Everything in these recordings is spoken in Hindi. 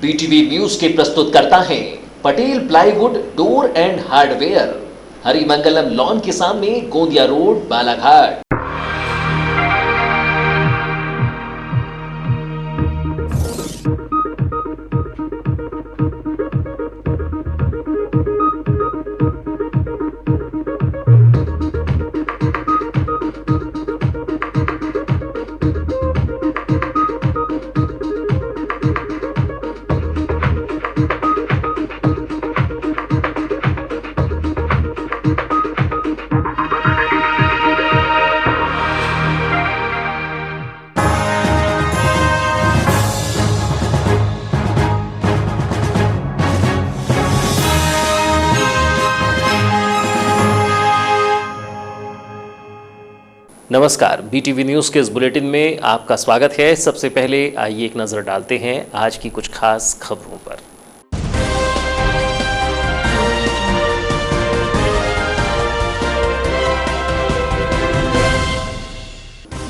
बीटीवी न्यूज के प्रस्तुत करता है Patel plywood door and hardware, Harimangalam lawn के सामने, गोंदिया रोड, बालाघाट। नमस्कार, बीटीवी न्यूज़ के इस बुलेटिन में आपका स्वागत है। सबसे पहले आइए एक नज़र डालते हैं आज की कुछ खास खबरों पर।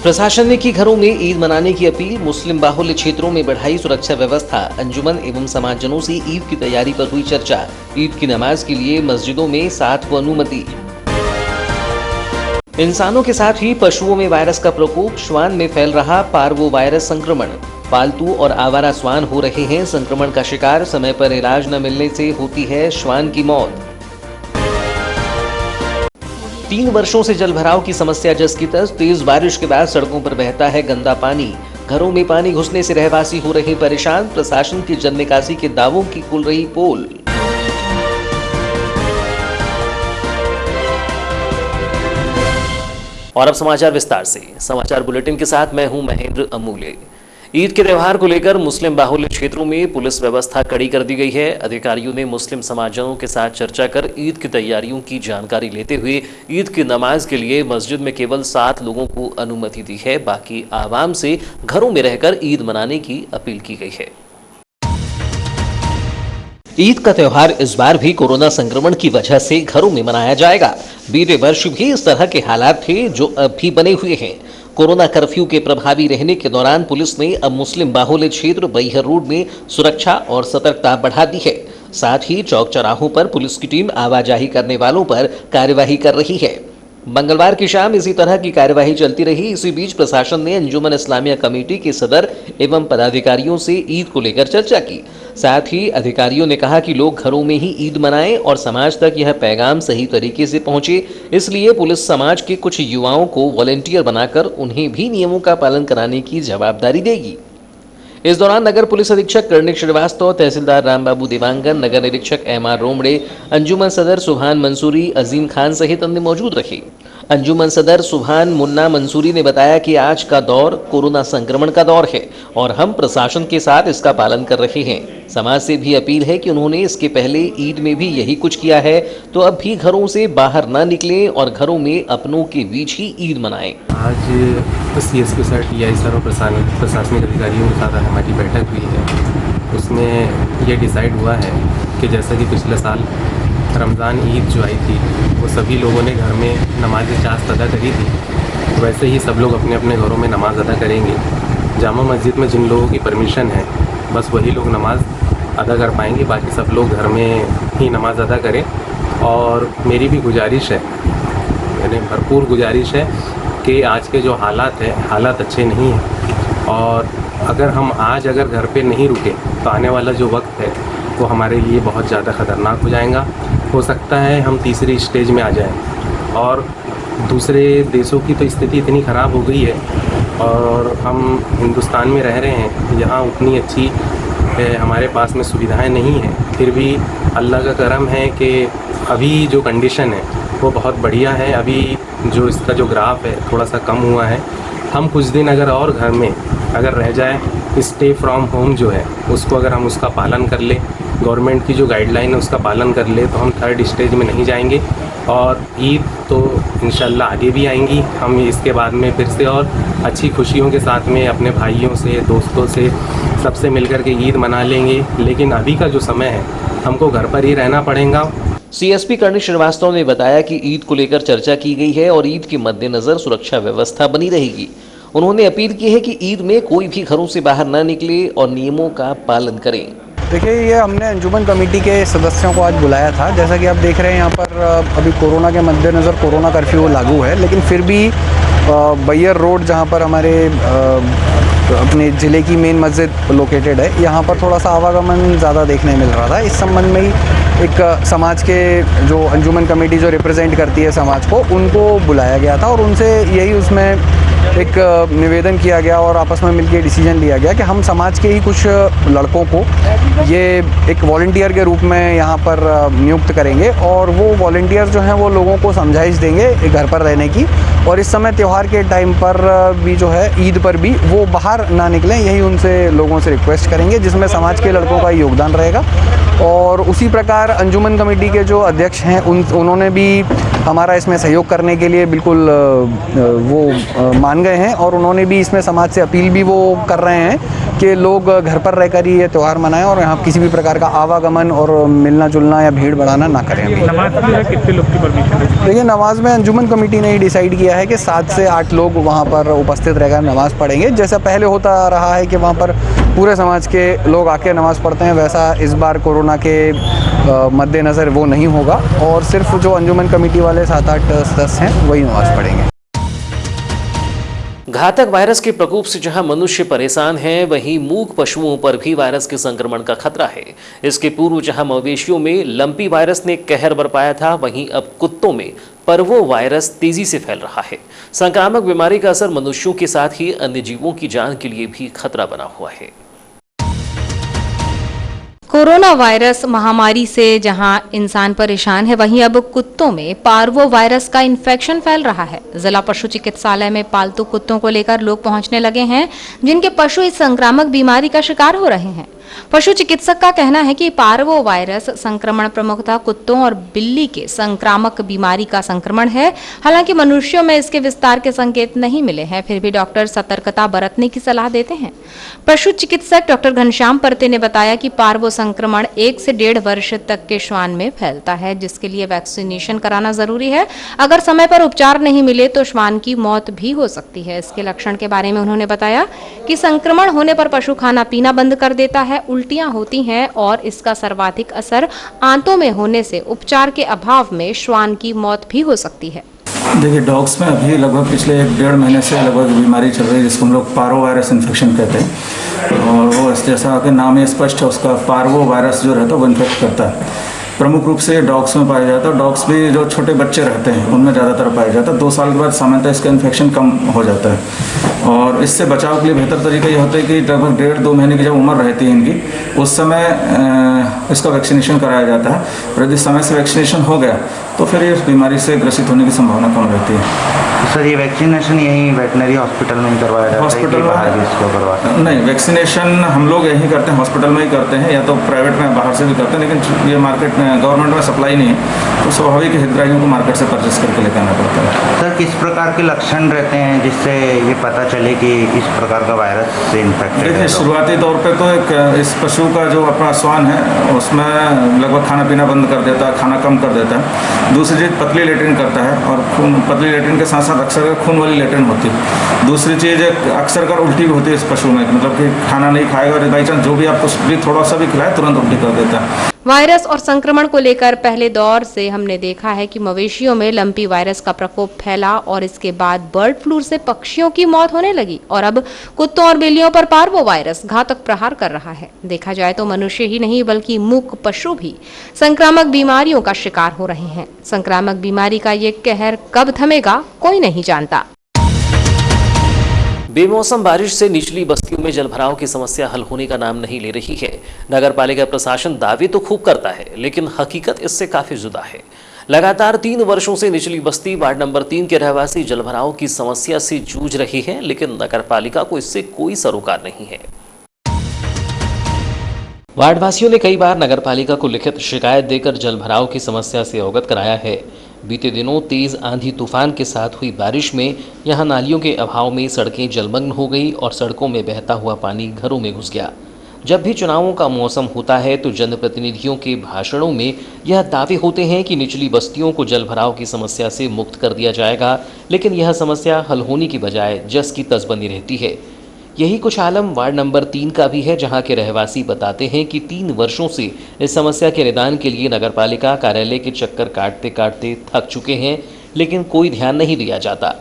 प्रशासन ने की घरों में ईद मनाने की अपील, मुस्लिम बाहुल्य क्षेत्रों में बढ़ाई सुरक्षा व्यवस्था, अंजुमन एवं समाजजनों से ईद की तैयारी पर हुई चर्चा, ईद की नमाज के लिए मस्जिदों में 7 को अनुमति। इंसानों के साथ ही पशुओं में वायरस का प्रकोप, श्वान में फैल रहा पार्वो वायरस संक्रमण, पालतू और आवारा श्वान हो रहे हैं संक्रमण का शिकार, समय पर इलाज न मिलने से होती है श्वान की मौत। 3 वर्षों से जलभराव की समस्या जस की तस, तेज बारिश के बाद सड़कों पर बहता है गंदा पानी, घरों में पानी घुसने से रहवासी हो रहे परेशान, प्रशासन की जल निकासी के दावों की खुल रही पोल। और अब समाचार विस्तार से। समाचार बुलेटिन के साथ मैं हूं महेंद्र अमूल्य। ईद के त्योहार को लेकर मुस्लिम बाहुल्य क्षेत्रों में पुलिस व्यवस्था कड़ी कर दी गई है। अधिकारियों ने मुस्लिम समाजजनों के साथ चर्चा कर ईद की तैयारियों की जानकारी लेते हुए ईद की नमाज के लिए मस्जिद में केवल 7 लोगों को अनुमति दी है। बाकी आवाम से घरों में रहकर ईद मनाने की अपील की गई है। ईद का त्योहार इस बार भी कोरोना संक्रमण की वजह से घरों में मनाया जाएगा। बीते वर्ष भी इस तरह के हालात थे जो अब भी बने हुए हैं। कोरोना कर्फ्यू के प्रभावी रहने के दौरान पुलिस ने अब मुस्लिम बाहुल्य क्षेत्र बैहर रोड में सुरक्षा और सतर्कता बढ़ा दी है। साथ ही चौक चौराहों पर पुलिस की टीम आवाजाही करने वालों पर कार्यवाही कर रही है। मंगलवार की शाम इसी तरह की कार्यवाही चलती रही। इसी बीच प्रशासन ने अंजुमन इस्लामिया कमेटी के सदर एवं पदाधिकारियों से ईद को लेकर चर्चा की। साथ ही अधिकारियों ने कहा कि लोग घरों में ही ईद मनाएं और समाज तक यह पैगाम सही तरीके से पहुंचे, इसलिए पुलिस समाज के कुछ युवाओं को वॉलंटियर बनाकर उन्हें भी नियमों का पालन कराने की जवाबदारी देगी। इस दौरान नगर पुलिस अधीक्षक कर्णिक श्रीवास्तव, तहसीलदार रामबाबू देवांगन, नगर निरीक्षक एमआर रोमड़े, अंजुमन सदर सुभान मंसूरी, अजीम खान सहित अन्य मौजूद रहे। अंजुमन सदर सुभान मुन्ना मंसूरी ने बताया कि आज का दौर कोरोना संक्रमण का दौर है और हम प्रशासन के साथ इसका पालन कर रहे हैं। समाज से भी अपील है कि उन्होंने इसके पहले ईद में भी यही कुछ किया है, तो अब भी घरों से बाहर ना निकलें और घरों में अपनों के बीच ही ईद मनाएं। आज सीएसपी सर, टीआई सर और प्रशासनिक अधिकारियों के साथ हमारी बैठक हुई है। उसमें यह डिसाइड हुआ है कि जैसा कि पिछले साल रमज़ान ईद जो आई थी वो सभी लोगों ने घर में नमाज चास्त अदा करी थी, वैसे ही सब लोग अपने अपने घरों में नमाज अदा करेंगे। जामा मस्जिद में जिन लोगों की परमिशन है बस वही लोग नमाज अदा कर पाएंगे, बाकी सब लोग घर में ही नमाज अदा करें। और मेरी भी गुजारिश है, यानी भरपूर गुजारिश है कि आज के जो हालात हैं, हालात अच्छे नहीं हैं और अगर घर पे नहीं रुके तो आने वाला जो वक्त है वो हमारे लिए बहुत ज़्यादा ख़तरनाक हो जाएगा। हो सकता है हम तीसरी स्टेज में आ जाएं और दूसरे देशों की तो स्थिति इतनी ख़राब हो गई है और हम हिंदुस्तान में रह रहे हैं, यहाँ उतनी अच्छी हमारे पास में सुविधाएं नहीं हैं। फिर भी अल्लाह का करम है कि अभी जो कंडीशन है वो बहुत बढ़िया है। अभी जो इसका जो ग्राफ है थोड़ा सा कम हुआ है। हम कुछ दिन अगर और घर में अगर रह जाए, स्टे फ्रॉम होम जो है उसको अगर हम उसका पालन कर ले, गवर्नमेंट की जो गाइडलाइन है उसका पालन कर ले, तो हम 3rd स्टेज में नहीं जाएंगे और ईद तो इंशाल्लाह आगे भी आएंगी। हम इसके बाद में फिर से और अच्छी खुशियों के साथ में अपने भाइयों से, दोस्तों से, सबसे मिलकर के ईद मना लेंगे। लेकिन अभी का जो समय है हमको घर पर ही रहना पड़ेगा। सीएसपी कर्णिक श्रीवास्तव ने बताया कि ईद को लेकर चर्चा की गई है और ईद के मद्देनजर सुरक्षा व्यवस्था बनी रहेगी। उन्होंने अपील की है कि ईद में कोई भी घरों से बाहर न निकले और नियमों का पालन करें। देखिए, ये हमने अंजुमन कमेटी के सदस्यों को आज बुलाया था। जैसा कि आप देख रहे हैं यहाँ पर अभी कोरोना के मद्देनज़र कोरोना कर्फ्यू लागू है, लेकिन फिर भी बैयर रोड जहाँ पर हमारे अपने ज़िले की मेन मस्जिद लोकेटेड है, यहाँ पर थोड़ा सा आवागमन ज़्यादा देखने मिल रहा था। इस संबंध में ही एक समाज के जो अंजुमन कमेटी जो रिप्रेजेंट करती है समाज को, उनको बुलाया गया था और उनसे यही उसमें एक निवेदन किया गया और आपस में मिलकर डिसीजन लिया गया कि हम समाज के ही कुछ लड़कों को ये एक वॉलंटियर के रूप में यहाँ पर नियुक्त करेंगे और वो वॉलंटियर जो हैं वो लोगों को समझाइश देंगे घर पर रहने की। और इस समय त्यौहार के टाइम पर भी जो है, ईद पर भी वो बाहर ना निकलें, यही उनसे लोगों से रिक्वेस्ट करेंगे, जिसमें समाज के लड़कों का योगदान रहेगा। और उसी प्रकार अंजुमन कमेटी के जो अध्यक्ष हैं उन्होंने भी हमारा इसमें सहयोग करने के लिए बिल्कुल वो मान गए हैं और उन्होंने भी इसमें समाज से अपील भी वो कर रहे हैं कि लोग घर पर रहकर ही ये त्यौहार मनाएं और यहाँ किसी भी प्रकार का आवागमन और मिलना जुलना या भीड़ बढ़ाना ना करें। नमाज के लिए कितने लोग की परमिशन है? देखिए, नमाज में अंजुमन कमेटी ने ही डिसाइड किया है कि 7 से 8 लोग वहाँ पर उपस्थित रहकर नमाज़ पढ़ेंगे। जैसा पहले होता रहा है कि वहाँ पर पूरे समाज के लोग आके नमाज़ पढ़ते हैं, वैसा इस बार कोरोना के मद्देनज़र वो नहीं होगा और सिर्फ जो अंजुमन कमेटी वाले 7-8 सदस्य हैं वही नमाज़ पढ़ेंगे। घातक वायरस के प्रकोप से जहां मनुष्य परेशान हैं, वहीं मूक पशुओं पर भी वायरस के संक्रमण का खतरा है। इसके पूर्व जहां मवेशियों में लंपी वायरस ने कहर बरपाया था, वहीं अब कुत्तों में परवो वायरस तेजी से फैल रहा है। संक्रामक बीमारी का असर मनुष्यों के साथ ही अन्य जीवों की जान के लिए भी खतरा बना हुआ है। कोरोना वायरस महामारी से जहां इंसान परेशान है, वहीं अब कुत्तों में पार्वो वायरस का इन्फेक्शन फैल रहा है। जिला पशु चिकित्सालय में पालतू कुत्तों को लेकर लोग पहुंचने लगे हैं, जिनके पशु इस संक्रामक बीमारी का शिकार हो रहे हैं। पशु चिकित्सक का कहना है कि पार्वो वायरस संक्रमण प्रमुखतः कुत्तों और बिल्ली के संक्रामक बीमारी का संक्रमण है। हालांकि मनुष्यों में इसके विस्तार के संकेत नहीं मिले हैं, फिर भी डॉक्टर सतर्कता बरतने की सलाह देते हैं। पशु चिकित्सक डॉक्टर घनश्याम परते ने बताया कि पार्वो संक्रमण 1 से 1.5 वर्ष तक के श्वान में फैलता है, जिसके लिए वैक्सीनेशन कराना जरूरी है। अगर समय पर उपचार नहीं मिले तो श्वान की मौत भी हो सकती है। इसके लक्षण के बारे में उन्होंने बताया कि संक्रमण होने पर पशु खाना पीना बंद कर देता है, उल्टियां होती हैं और इसका सर्वाधिक असर आंतों में होने से उपचार के अभाव में श्वान की मौत भी हो सकती है। देखिए, डॉग्स में अभी लगभग पिछले 1-1.5 महीने से लगभग बीमारी चल रही है, जिसको हम लोग पार्वो वायरस इन्फेक्शन कहते हैं। और वो जैसा कि नाम ही स्पष्ट है, उसका पार्वो वायरस जो रहता है वो इन्फेक्ट करता है। प्रमुख रूप से डॉग्स में पाया जाता है। डॉग्स भी जो छोटे बच्चे रहते हैं उनमें ज़्यादातर पाया जाता है। 2 साल के बाद सामान्यतः इसका इन्फेक्शन कम हो जाता है और इससे बचाव के लिए बेहतर तरीका ये होता है कि लगभग 1.5-2 महीने की जब उम्र रहती है इनकी, उस समय इसका वैक्सीनेशन कराया जाता है। और यदि समय से वैक्सीनेशन हो गया तो फिर इस बीमारी से ग्रसित होने की संभावना कम रहती है। सर, ये वैक्सीनेशन यहीं वेटनरी हॉस्पिटल में ही करवाया जाता है? हॉस्पिटल बाहर भी इसको करवाते हैं? नहीं, वैक्सीनेशन हम लोग यहीं करते हैं, हॉस्पिटल में ही करते हैं, या तो प्राइवेट में बाहर से भी करते हैं। लेकिन ये मार्केट में गवर्नमेंट में सप्लाई नहीं है, तो स्वाभाविक हितग्राहियों को मार्केट से परचेस करके लेकर आना पड़ता है। सर, किस प्रकार के लक्षण रहते हैं जिससे ये पता चले कि इस प्रकार का वायरस से इन्फेक्टेड है? देखिए, शुरुआती तौर पे तो एक इस पशु का जो अपना श्वान है उसमें लगभग खाना पीना बंद कर देता है, खाना कम कर देता है। दूसरी चीज़ पतली लेटरिन करता है और पतली लेटरिन के साथ साथ अक्सर खून वाली लेटरिन होती है। दूसरी चीज़ अक्सर कर उल्टी भी होती है इस पशु में, मतलब कि खाना नहीं खाएगा और बाई चांस जो भी आपको भी थोड़ा सा भी खिलाए तुरंत उल्टी कर देता है। वायरस और संक्रमण को लेकर पहले दौर से हमने देखा है कि मवेशियों में लंपी वायरस का प्रकोप फैला और इसके बाद बर्ड फ्लू से पक्षियों की मौत होने लगी और अब कुत्तों और बिल्लियों पर पार्वो वायरस घातक प्रहार कर रहा है। देखा जाए तो मनुष्य ही नहीं बल्कि मूक पशु भी संक्रामक बीमारियों का शिकार हो रहे हैं। संक्रामक बीमारी का ये कहर कब थमेगा, कोई नहीं जानता। बेमौसम बारिश से निचली बस्तियों में जलभराव की समस्या हल होने का नाम नहीं ले रही है। नगर पालिका प्रशासन दावे तो खूब करता है, लेकिन हकीकत इससे काफी जुदा है। लगातार 3 वर्षों से निचली बस्ती वार्ड नंबर 3 के रहवासी जलभराव की समस्या से जूझ रही है, लेकिन नगर पालिका को इससे कोई सरोकार नहीं है। वार्डवासियों ने कई बार नगर पालिका को लिखित शिकायत देकर जलभराव की समस्या से अवगत कराया है। बीते दिनों तेज आंधी तूफान के साथ हुई बारिश में यहां नालियों के अभाव में सड़कें जलमग्न हो गई और सड़कों में बहता हुआ पानी घरों में घुस गया। जब भी चुनावों का मौसम होता है तो जनप्रतिनिधियों के भाषणों में यह दावे होते हैं कि निचली बस्तियों को जलभराव की समस्या से मुक्त कर दिया जाएगा, लेकिन यह समस्या हल होने की बजाय जस की तस बनी रहती है। यही कुछ आलम वार्ड नंबर 3 का भी है, जहां के रहवासी बताते हैं कि 3 वर्षों से इस समस्या के निदान के लिए नगरपालिका कार्यालय के चक्कर काटते काटते थक चुके हैं, लेकिन कोई ध्यान नहीं दिया जाता।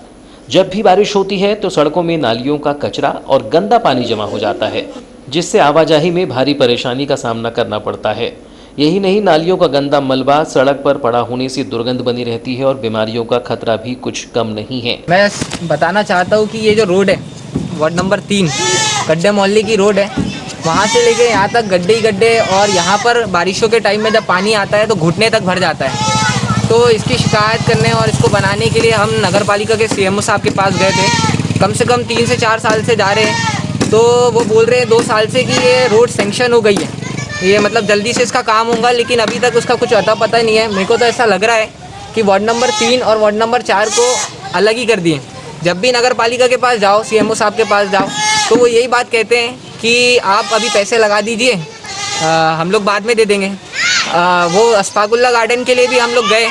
जब भी बारिश होती है तो सड़कों में नालियों का कचरा और गंदा पानी जमा हो जाता है, जिससे आवाजाही में भारी परेशानी का सामना करना पड़ता है। यही नहीं, नालियों का गंदा मलबा सड़क पर पड़ा होने से दुर्गंध बनी रहती है और बीमारियों का खतरा भी कुछ कम नहीं है। मैं बताना चाहता हूँ कि ये जो रोड है वार्ड नंबर 3 गड्ढे मोहल्ले की रोड है, वहाँ से लेके यहाँ तक गड्ढे ही गड्ढे, और यहाँ पर बारिशों के टाइम में जब पानी आता है तो घुटने तक भर जाता है। तो इसकी शिकायत करने और इसको बनाने के लिए हम नगर पालिका के CMO साहब के पास गए थे। कम से कम 3 से 4 साल से जा रहे हैं, तो वो बोल रहे हैं 2 साल से कि ये रोड सेंक्शन हो गई है, ये मतलब जल्दी से इसका काम होगा, लेकिन अभी तक उसका कुछ अता पता नहीं है। मेरे को तो ऐसा लग रहा है कि वार्ड नंबर 3 और वार्ड नंबर 4 को अलग ही कर दिए। जब भी नगर पालिका के पास जाओ, CMO साहब के पास जाओ, तो वो यही बात कहते हैं कि आप अभी पैसे लगा दीजिए, हम लोग बाद में दे देंगे। वो अस्फाकुल्ला गार्डन के लिए भी हम लोग गए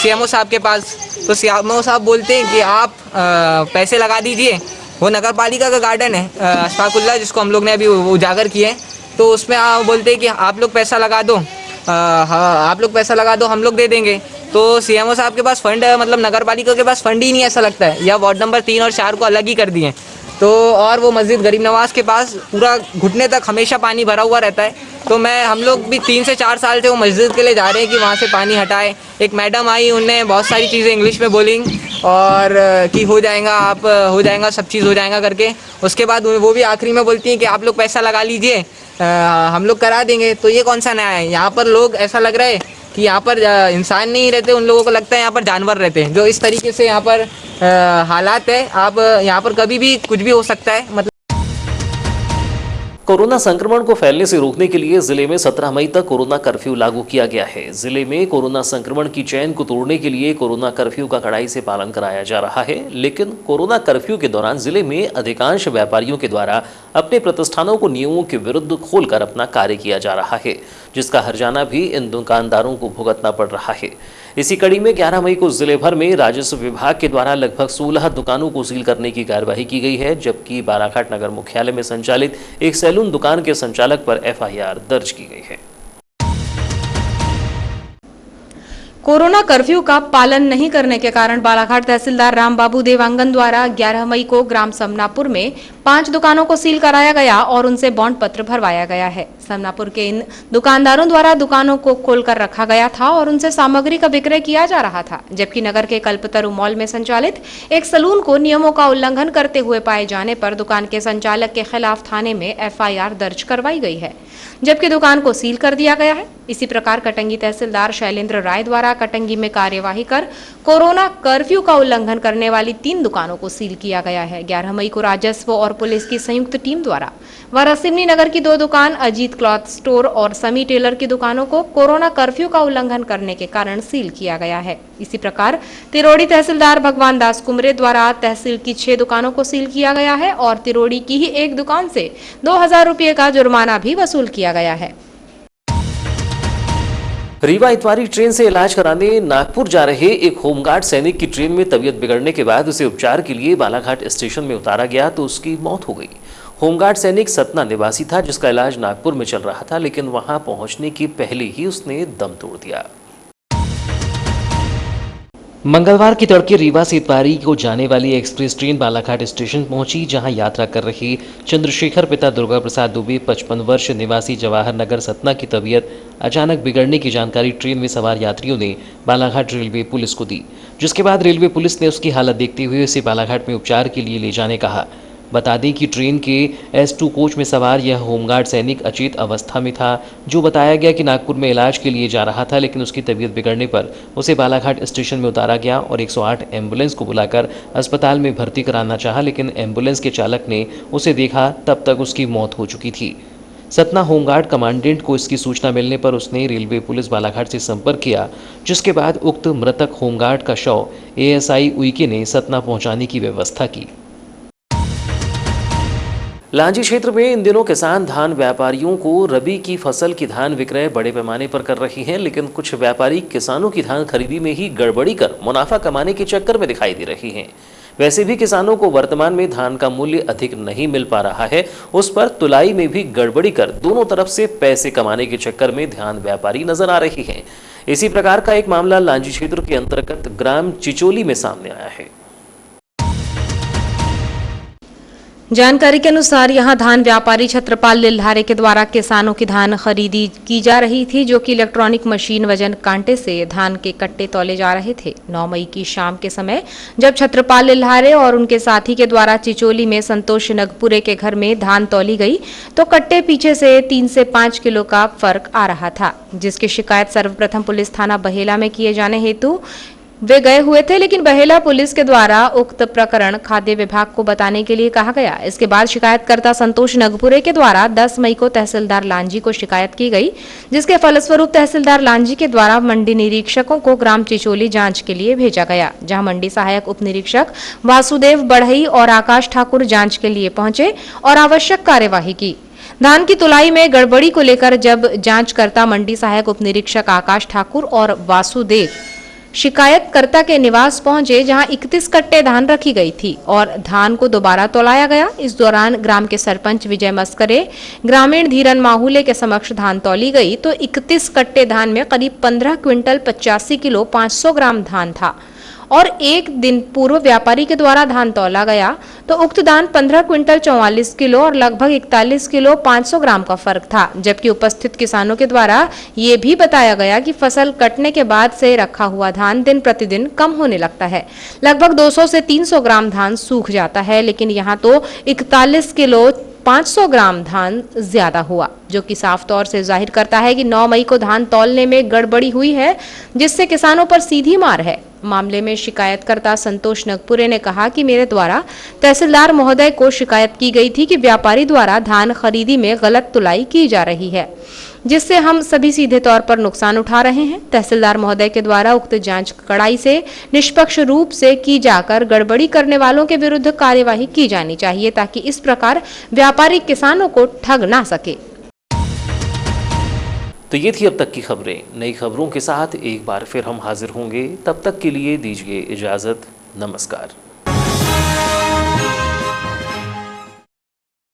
CMO साहब के पास, तो CMO साहब बोलते हैं कि आप पैसे लगा दीजिए। वो नगर पालिका का गार्डन है अस्फाकुल्ला, जिसको हम लोग ने अभी उजागर किए, तो उसमें बोलते हैं कि आप लोग पैसा लगा दो, हाँ आप लोग पैसा लगा दो, हम लोग दे देंगे। तो CMO साहब के पास फंड है, मतलब नगर पालिका के पास फंड ही नहीं ऐसा लगता है, या वार्ड नंबर 3 और 4 को अलग ही कर दिए। तो और वो मस्जिद गरीब नवाज के पास पूरा घुटने तक हमेशा पानी भरा हुआ रहता है। तो हम लोग भी 3 से 4 साल से वो मस्जिद के लिए जा रहे हैं कि वहाँ से पानी हटाए। एक मैडम आई, उनने बहुत सारी चीज़ें इंग्लिश में बोली और कि हो जाएगा सब चीज़ हो जाएगा करके। उसके बाद वो भी आखिरी में बोलती हैं कि आप लोग पैसा लगा लीजिए, हम लोग करा देंगे। तो ये कौन सा नया है? यहाँ पर लोग ऐसा लग रहा है कि यहाँ पर इंसान नहीं रहते, उन लोगों को लगता है यहाँ पर जानवर रहते हैं। जो इस तरीके से यहाँ पर हालात है, आप यहाँ पर कभी भी कुछ भी हो सकता है। मतलब कोरोना संक्रमण को फैलने से रोकने के लिए जिले में 17 मई तक कोरोना कर्फ्यू लागू किया गया है। जिले में कोरोना संक्रमण की चेन को तोड़ने के लिए कोरोना कर्फ्यू का कड़ाई से पालन कराया जा रहा है, लेकिन कोरोना कर्फ्यू के दौरान जिले में अधिकांश व्यापारियों के द्वारा अपने प्रतिष्ठानों को नियमों के विरुद्ध खोलकर अपना कार्य किया जा रहा है, जिसका हर्जाना भी इन दुकानदारों को भुगतना पड़ रहा है। इसी कड़ी में 11 मई को जिले भर में राजस्व विभाग के द्वारा लगभग 16 दुकानों को सील करने की कार्यवाही की गई है, जबकि बालाघाट नगर मुख्यालय में संचालित एक सैलून दुकान के संचालक पर FIR दर्ज की गई है। कोरोना कर्फ्यू का पालन नहीं करने के कारण बालाघाट तहसीलदार रामबाबू देवांगन द्वारा 11 मई को ग्राम समनापुर में 5 दुकानों को सील कराया गया और उनसे बॉन्ड पत्र भरवाया गया है। समनापुर के इन दुकानदारों द्वारा दुकानों को खोलकर रखा गया था और उनसे सामग्री का विक्रय किया जा रहा था, जबकि नगर के कल्पतरु मॉल में संचालित एक सैलून को नियमों का उल्लंघन करते हुए पाए जाने पर दुकान के संचालक के खिलाफ थाने में FIR दर्ज करवाई गई है, जबकि दुकान को सील कर दिया गया है। इसी प्रकार कटंगी तहसीलदार शैलेंद्र राय द्वारा कटंगी में कार्यवाही कर कोरोना कर्फ्यू का उल्लंघन करने वाली 3 दुकानों को सील किया गया है। 11 मई को राजस्व और पुलिस की संयुक्त टीम द्वारा वारासिमनी नगर की 2 दुकान अजीत क्लॉथ स्टोर और समी टेलर की दुकानों को कोरोना कर्फ्यू का उल्लंघन करने के कारण सील किया गया है। इसी प्रकार तिरोड़ी तहसीलदार भगवान दास कुमरे द्वारा तहसील की 6 दुकानों को सील किया गया है और तिरोड़ी की ही एक दुकान से 2000 रुपये का जुर्माना भी वसूल किया गया है। रीवा इतवारी ट्रेन से इलाज कराने नागपुर जा रहे एक होमगार्ड सैनिक की ट्रेन में तबीयत बिगड़ने के बाद उसे उपचार के लिए बालाघाट स्टेशन में उतारा गया तो उसकी मौत हो गई। होमगार्ड सैनिक सतना निवासी था, जिसका इलाज नागपुर में चल रहा था, लेकिन वहां पहुंचने के पहले ही उसने दम तोड़ दिया। मंगलवार की तड़के रीवा से इतवारी को जाने वाली एक्सप्रेस ट्रेन बालाघाट स्टेशन पहुंची, जहां यात्रा कर रहे चंद्रशेखर पिता दुर्गा प्रसाद दुबे 55 वर्ष निवासी जवाहर नगर सतना की तबीयत अचानक बिगड़ने की जानकारी ट्रेन में सवार यात्रियों ने बालाघाट रेलवे पुलिस को दी, जिसके बाद रेलवे पुलिस ने उसकी हालत देखते हुए उसे बालाघाट में उपचार के लिए ले जाने कहा। बता दें कि ट्रेन के S2 कोच में सवार यह होमगार्ड सैनिक अचेत अवस्था में था, जो बताया गया कि नागपुर में इलाज के लिए जा रहा था, लेकिन उसकी तबीयत बिगड़ने पर उसे बालाघाट स्टेशन में उतारा गया और 108 एम्बुलेंस को बुलाकर अस्पताल में भर्ती कराना चाहा, लेकिन एम्बुलेंस के चालक ने उसे देखा तब तक उसकी मौत हो चुकी थी। सतना होमगार्ड कमांडेंट को इसकी सूचना मिलने पर उसने रेलवे पुलिस बालाघाट से संपर्क किया, जिसके बाद उक्त मृतक होमगार्ड का शव ASI उइके ने सतना पहुंचाने की व्यवस्था की। लांजी क्षेत्र में इन दिनों किसान धान व्यापारियों को रबी की फसल की धान विक्रय बड़े पैमाने पर कर रही हैं, लेकिन कुछ व्यापारी किसानों की धान खरीदी में ही गड़बड़ी कर मुनाफा कमाने के चक्कर में दिखाई दे रही हैं। वैसे भी किसानों को वर्तमान में धान का मूल्य अधिक नहीं मिल पा रहा है, उस पर तुलाई में भी गड़बड़ी कर दोनों तरफ से पैसे कमाने के चक्कर में ध्यान व्यापारी नजर आ रही हैं। इसी प्रकार का एक मामला लांजी क्षेत्र के अंतर्गत ग्राम चिचोली में सामने आया है। जानकारी के अनुसार यहां धान व्यापारी छत्रपाल लिल्हारे के द्वारा किसानों की धान खरीदी की जा रही थी, जो कि इलेक्ट्रॉनिक मशीन वजन कांटे से धान के कट्टे तौले जा रहे थे। 9 मई की शाम के समय जब छत्रपाल लिल्हारे और उनके साथी के द्वारा चिचोली में संतोष नगपुरे के घर में धान तौली गई तो कट्टे पीछे से 3 से 5 किलो का फर्क आ रहा था, जिसकी शिकायत सर्वप्रथम पुलिस थाना बहेला में किए जाने हेतु वे गए हुए थे, लेकिन बहेला पुलिस के द्वारा उक्त प्रकरण खाद्य विभाग को बताने के लिए कहा गया। इसके बाद शिकायतकर्ता संतोष नगपुरे के द्वारा 10 मई को तहसीलदार लांजी को शिकायत की गई, जिसके फलस्वरूप तहसीलदार लांजी के द्वारा मंडी निरीक्षकों को ग्राम चिचोली जांच के लिए भेजा गया, जहां मंडी सहायक उप निरीक्षक वासुदेव बढ़ई और आकाश ठाकुर जांच के लिए पहुंचे और आवश्यक कार्यवाही की। धान की तुलाई में गड़बड़ी को लेकर जब जांचकर्ता मंडी सहायक उप निरीक्षक आकाश ठाकुर और वासुदेव शिकायतकर्ता के निवास पहुंचे, जहां 31 कट्टे धान रखी गई थी और धान को दोबारा तौलाया गया। इस दौरान ग्राम के सरपंच विजय मस्करे, ग्रामीण धीरन माहूले के समक्ष धान तौली गई तो 31 कट्टे धान में करीब 15 क्विंटल 85 किलो 500 ग्राम धान था और एक दिन पूर्व व्यापारी के द्वारा धान तौला गया तो उक्त धान 15 क्विंटल 44 किलो और लगभग 41 किलो 500 ग्राम का फर्क था, जबकि उपस्थित किसानों के द्वारा ये भी बताया गया कि फसल कटने के बाद से रखा हुआ धान दिन प्रतिदिन कम होने लगता है। लगभग 200 से 300 ग्राम धान सूख जाता है, लेकिन यहाँ तो 41 किलो 500 ग्राम धान ज्यादा हुआ, जो कि साफ तौर से जाहिर करता है कि 9 मई को धान तौलने में गड़बड़ी हुई है, जिससे किसानों पर सीधी मार है। मामले में शिकायतकर्ता संतोष नगपुरे ने कहा कि मेरे द्वारा तहसीलदार महोदय को शिकायत की गई थी कि व्यापारी द्वारा धान खरीदी में गलत तुलाई की जा रही है, जिससे हम सभी सीधे तौर पर नुकसान उठा रहे हैं। तहसीलदार महोदय के द्वारा उक्त जांच कड़ाई से निष्पक्ष रूप से की जाकर गड़बड़ी करने वालों के विरुद्ध कार्यवाही की जानी चाहिए, ताकि इस प्रकार व्यापारी किसानों को ठग ना सके। तो ये थी अब तक की खबरें। नई खबरों के साथ एक बार फिर हम हाजिर होंगे, तब तक के लिए दीजिए इजाजत। नमस्कार।